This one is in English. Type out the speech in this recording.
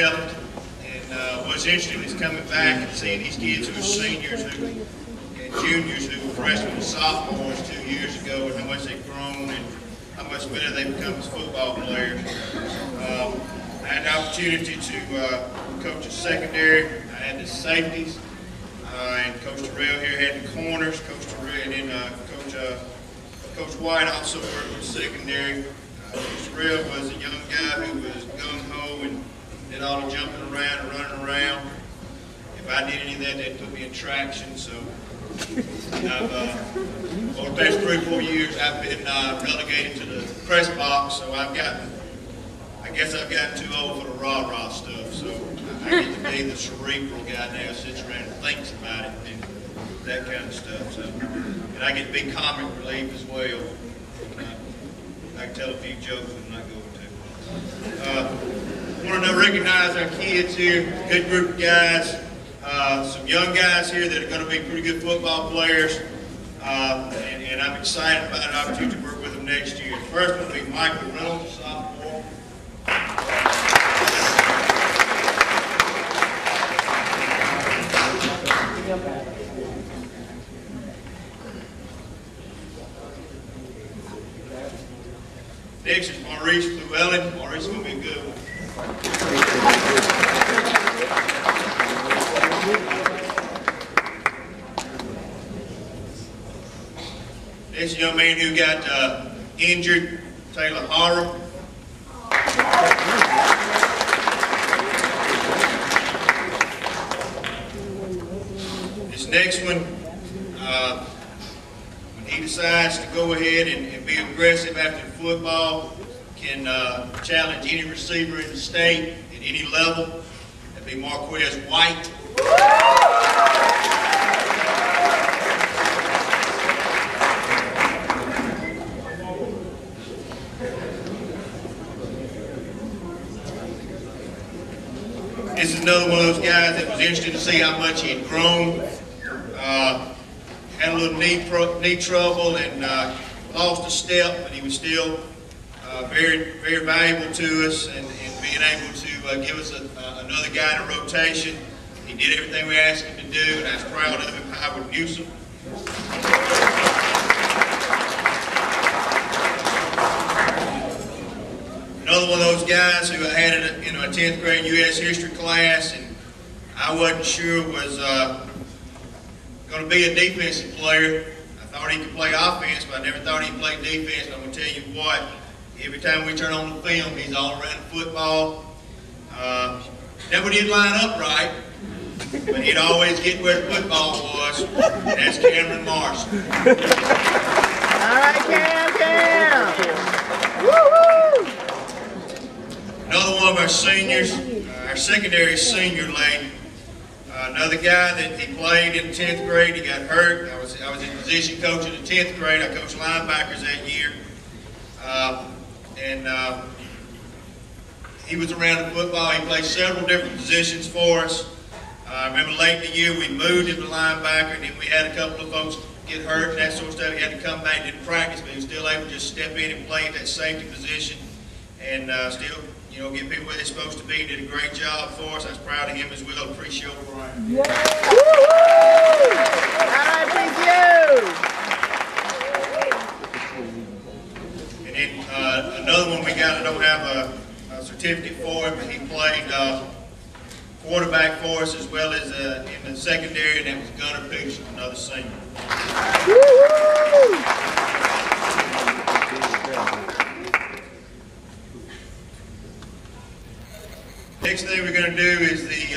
left. And what's interesting is coming back and seeing these kids who are seniors and juniors who were freshmen and sophomores 2 years ago, and how much they've grown and how much better they've become as football players. I had the opportunity to coach the secondary. I had the safeties, and Coach Terrell here had the corners. Coach Terrell, and then Coach White also worked with secondary. Coach Terrell was a young guy who was gung-ho and did all the jumping around and running around. If I did any of that, they'd put me in traction. So over the past 3 or 4 years, I've been relegated to the press box. So I guess I've gotten too old for the rah-rah stuff. So I get to be the cerebral guy now, sits around and thinks about it and that kind of stuff. So, and I get to be comic relief as well. I can tell a few jokes when I'm not going to. I want to recognize our kids here, good group of guys, some young guys here that are going to be pretty good football players, and I'm excited about an opportunity to work with them next year. The first one will be Michael Reynolds, sophomore. Next is Maurice Llewellyn. Maurice is going to be a good one. This young man who got injured, Taylor Horror. This next one, when he decides to go ahead and be aggressive after football, can challenge any receiver in the state at any level. That'd be Marquez White. This is another one of those guys that was interesting to see how much he had grown. Had a little knee trouble and lost a step, but he was still very, very valuable to us, and being able to give us another guy in a rotation. He did everything we asked him to do, and I was proud of him. Howard Newsom. Another one of those guys who I had in a 10th grade U.S. history class, and I wasn't sure was going to be a defensive player. I thought he could play offense, but I never thought he'd play defense. But I'm going to tell you what, every time we turn on the film, he's all around the football. Never did line up right, but he'd always get where the football was, and that's Cameron Marshall. All right, Cam! Woo-hoo! Another one of our seniors, our secondary senior lane. Another guy that he played in the 10th grade. He got hurt. I was in position coach in the 10th grade. I coached linebackers that year. He was around the football. He played several different positions for us. I remember late in the year we moved him to linebacker, and then we had a couple of folks get hurt and that sort of stuff. He had to come back and didn't practice, but he was still able to just step in and play at that safety position and still, you know, get people where they're supposed to be. He did a great job for us. I was proud of him as well. Appreciate Brian. Yeah. Woo-hoo! All right, thank you. And then another one we got, I don't have a certificate for him, but he played quarterback for us as well as in the secondary, and that was Gunnar Picture, another senior. Woo-hoo! Next thing we're going to do is the